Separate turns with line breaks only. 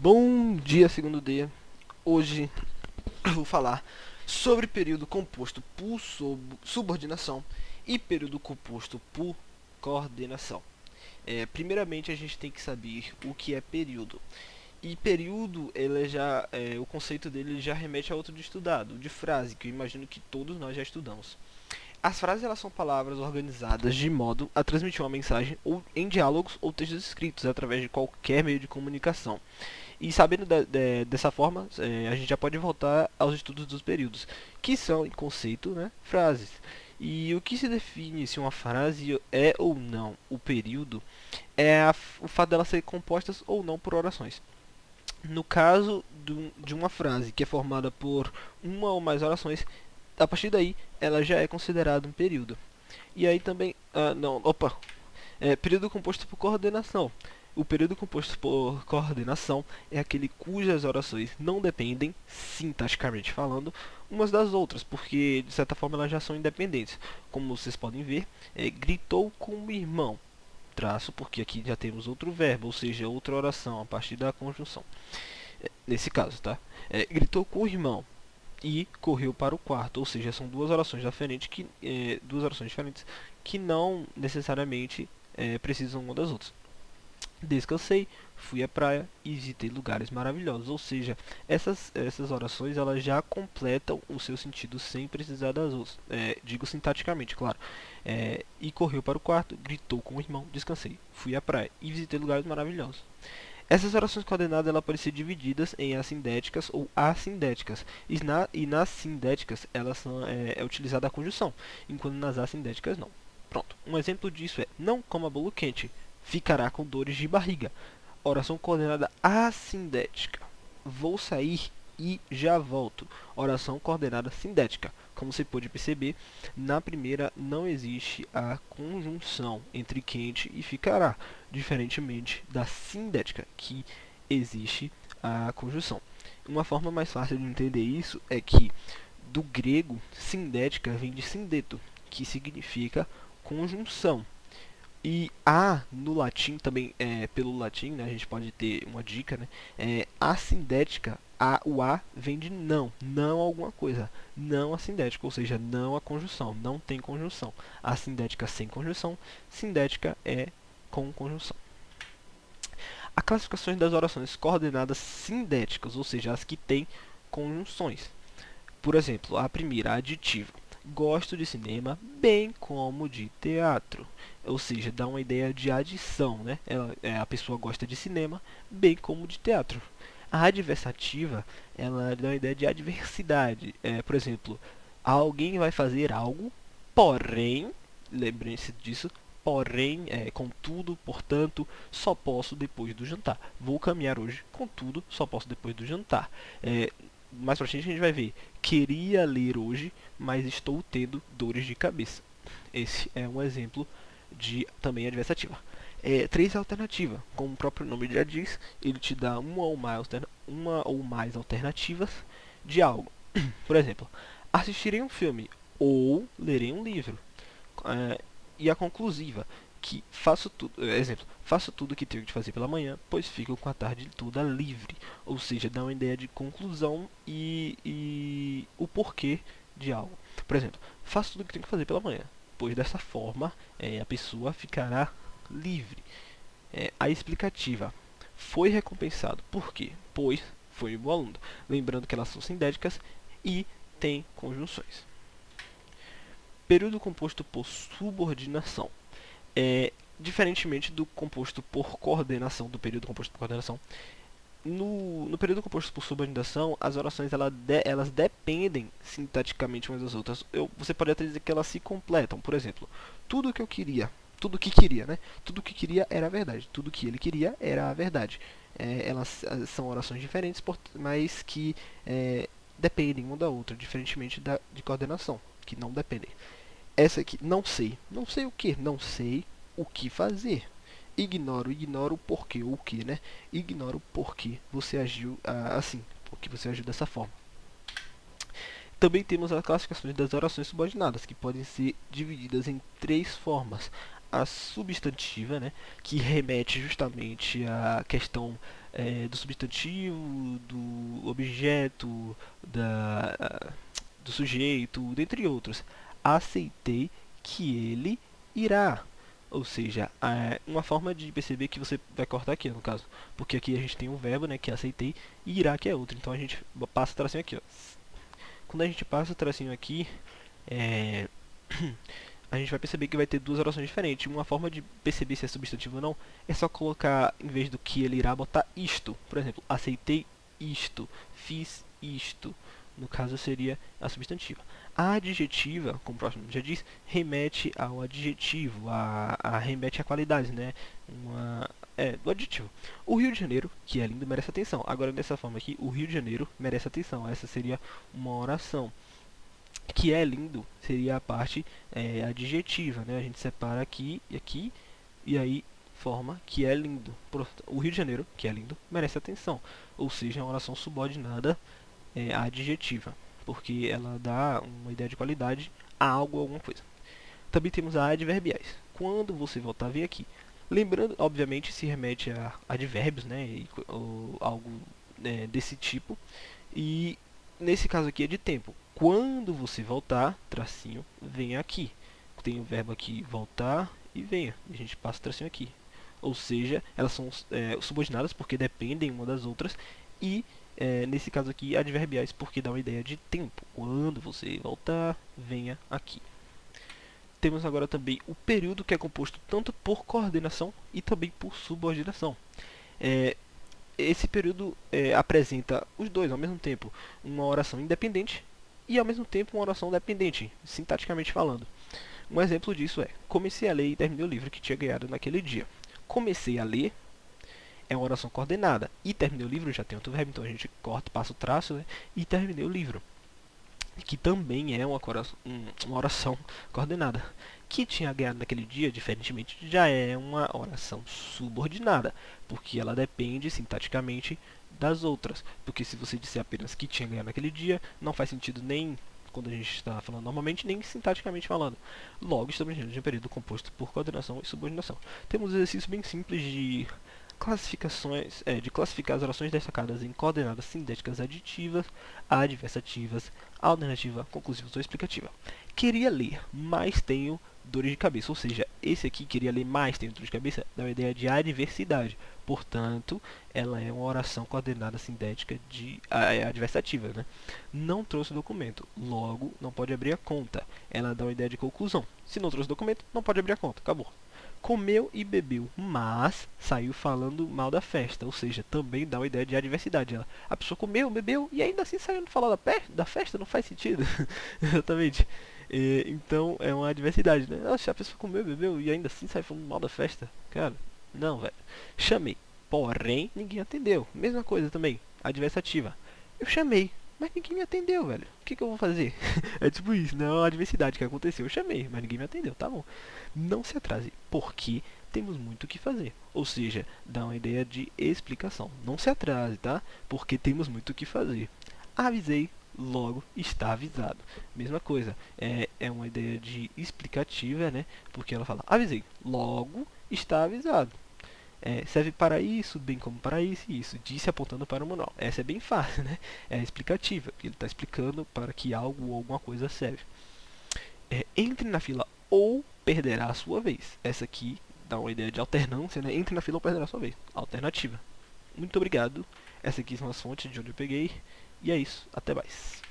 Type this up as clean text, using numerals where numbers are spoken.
Bom dia, segundo dia. Hoje eu vou falar sobre período composto por subordinação e período composto por coordenação. Primeiramente, a gente tem que saber o que é período. E período, o conceito dele já remete a outro de estudado, de frase, que eu imagino que todos nós já estudamos. As frases elas são palavras organizadas de modo a transmitir uma mensagem ou em diálogos ou textos escritos através de qualquer meio de comunicação. E sabendo dessa forma, a gente já pode voltar aos estudos dos períodos, que são, em conceito, né, frases. E o que se define se uma frase é ou não o período é o fato dela ser composta ou não por orações. No caso de uma frase que é formada por uma ou mais orações, a partir daí ela já é considerada um período. E aí também, período composto por coordenação. O período composto por coordenação é aquele cujas orações não dependem, sintaticamente falando, umas das outras, porque de certa forma elas já são independentes. Como vocês podem ver, gritou com o irmão, traço, porque aqui já temos outro verbo, ou seja, outra oração a partir da conjunção. Nesse caso, tá? Gritou com o irmão e correu para o quarto, ou seja, são duas orações diferentes que não necessariamente precisam uma das outras. Descansei, fui à praia e visitei lugares maravilhosos. Ou seja, essas orações elas já completam o seu sentido sem precisar das outras. Digo sintaticamente, claro. E correu para o quarto, gritou com o irmão, descansei, fui à praia e visitei lugares maravilhosos. Essas orações coordenadas elas podem ser divididas em assindéticas ou assindéticas. E nas sindéticas elas é utilizada a conjunção, enquanto nas assindéticas não. Pronto. Um exemplo disso é: não coma bolo quente, ficará com dores de barriga. Oração coordenada assindética: vou sair e já volto. Oração coordenada sindética: como você pode perceber, na primeira não existe a conjunção entre quente e ficará, diferentemente da sindética, que existe a conjunção. Uma forma mais fácil de entender isso é que do grego sindética vem de sindeto, que significa conjunção. E a no latim também, pelo latim, né, a gente pode ter uma dica, né? Assindética, o a vem de não, não alguma coisa, não assindética, ou seja, não a conjunção, não tem conjunção. Assindética sem conjunção, sindética é com conjunção. A classificação das orações coordenadas sindéticas, ou seja, as que têm conjunções. Por exemplo, a primeira, a aditiva: gosto de cinema, bem como de teatro. Ou seja, dá uma ideia de adição, né? A pessoa gosta de cinema, bem como de teatro. A adversativa, ela dá uma ideia de adversidade. Por exemplo, alguém vai fazer algo, porém, lembrem-se disso, porém, contudo, portanto, só posso depois do jantar. Vou caminhar hoje, contudo, só posso depois do jantar. Mais pra frente a gente vai ver: queria ler hoje, mas estou tendo dores de cabeça. Esse é um exemplo de também adversativa. Três alternativas, como o próprio nome já diz, ele te dá uma ou mais alternativas de algo. Por exemplo, assistirei um filme ou lerei um livro. E a conclusiva, que faço tudo, faço tudo que tenho de fazer pela manhã, pois fico com a tarde toda livre. Ou seja, dá uma ideia de conclusão e o porquê de algo. Por exemplo, faço tudo que tenho que fazer pela manhã, pois dessa forma a pessoa ficará livre. A explicativa: foi recompensado. Por quê? Pois foi um bom aluno. Lembrando que elas são sindéticas e têm conjunções. Período composto por subordinação. Diferentemente do composto por coordenação, do período composto por coordenação, no período composto por subordinação, as orações elas dependem sintaticamente umas das outras. Você pode até dizer que elas se completam. Por exemplo, tudo que eu queria, tudo que queria, né? Tudo que queria era a verdade. Tudo que ele queria era a verdade. Elas são orações diferentes, mas que dependem uma da outra, diferentemente de coordenação, que não dependem. Essa aqui: não sei. Não sei o que? Não sei o que fazer. Ignoro o porquê, ou o que, né? Ignoro o porquê você agiu assim, porque você agiu dessa forma. Também temos as classificações das orações subordinadas, que podem ser divididas em três formas. A substantiva, né, que remete justamente à questão do substantivo, do objeto, do sujeito, dentre outros. Aceitei que ele irá. Ou seja, uma forma de perceber que você vai cortar aqui, no caso. Porque aqui a gente tem um verbo, né, que é aceitei, e irá, que é outro. Então a gente passa o tracinho aqui, ó. Quando a gente passa o tracinho aqui, é, a gente vai perceber que vai ter duas orações diferentes. Uma forma de perceber se é substantivo ou não é só colocar, em vez do que ele irá, botar isto. Por exemplo, aceitei isto, fiz isto. No caso seria a substantiva. A adjetiva, como o próximo já diz, remete ao adjetivo, remete a qualidades, né? Do adjetivo. O Rio de Janeiro, que é lindo, merece atenção. Agora, dessa forma aqui, o Rio de Janeiro merece atenção. Essa seria uma oração. Que é lindo seria a parte adjetiva, né? A gente separa aqui e aqui, e aí forma que é lindo. O Rio de Janeiro, que é lindo, merece atenção. Ou seja, é uma oração subordinada adjetiva, porque ela dá uma ideia de qualidade a algo ou alguma coisa. Também temos a adverbiais. Quando você voltar a ver aqui, lembrando, obviamente, se remete a advérbios, né? Ou algo desse tipo. E nesse caso aqui é de tempo. Quando você voltar, tracinho, venha aqui. Tem o verbo aqui voltar e venha. A gente passa o tracinho aqui. Ou seja, elas são subordinadas porque dependem uma das outras. E nesse caso aqui, adverbiais porque dá uma ideia de tempo. Quando você voltar, venha aqui. Temos agora também o período, que é composto tanto por coordenação e também por subordinação. Esse período apresenta os dois ao mesmo tempo, uma oração independente e ao mesmo tempo uma oração dependente, sintaticamente falando. Um exemplo disso é: comecei a ler e terminei o livro que tinha ganhado naquele dia. Comecei a ler é uma oração coordenada, e terminei o livro já tem outro verbo, então a gente corta, passa o traço, né? E terminei o livro, que também é uma oração coordenada. Que tinha ganhado naquele dia, diferentemente, já é uma oração subordinada, porque ela depende sintaticamente das outras. Porque se você disser apenas que tinha ganhado naquele dia, não faz sentido nem quando a gente está falando normalmente, nem sintaticamente falando. Logo, estamos diante de um período composto por coordenação e subordinação. Temos um exercício bem simples de classificar as orações destacadas em coordenadas sintéticas aditivas, adversativas, alternativa, conclusivas ou explicativa. Queria ler, mas tenho dores de cabeça. Ou seja, esse aqui, queria ler mais, tenho dores de cabeça, dá uma ideia de adversidade. Portanto, ela é uma oração coordenada sintética adversativa, né? Não trouxe documento, logo não pode abrir a conta. Ela dá uma ideia de conclusão. Se não trouxe documento, não pode abrir a conta. Acabou. Comeu e bebeu, mas saiu falando mal da festa. Ou seja, também dá uma ideia de adversidade. A pessoa comeu, bebeu e ainda assim saiu falar da festa, não faz sentido. Exatamente. Então é uma adversidade, né? Nossa, a pessoa comeu, bebeu e ainda assim sai falando mal da festa. Cara, não, velho. Chamei, porém ninguém atendeu. Mesma coisa também, adversativa. Eu chamei, mas ninguém me atendeu, velho. O que eu vou fazer? É tipo isso, não é uma adversidade que aconteceu. Eu chamei, mas ninguém me atendeu, tá bom. Não se atrase, porque temos muito o que fazer. Ou seja, dá uma ideia de explicação. Não se atrase, tá? Porque temos muito o que fazer. Avisei, logo está avisado. Mesma coisa, é uma ideia de explicativa, né? Porque ela fala, avisei, logo está avisado. Serve para isso, bem como para isso e isso. Disse apontando para o manual. Essa é bem fácil, né? É explicativa. Ele está explicando para que algo ou alguma coisa serve. Entre na fila ou perderá a sua vez. Essa aqui dá uma ideia de alternância, né? Entre na fila ou perderá a sua vez. Alternativa. Muito obrigado. Essas aqui são as fontes de onde eu peguei. E é isso. Até mais.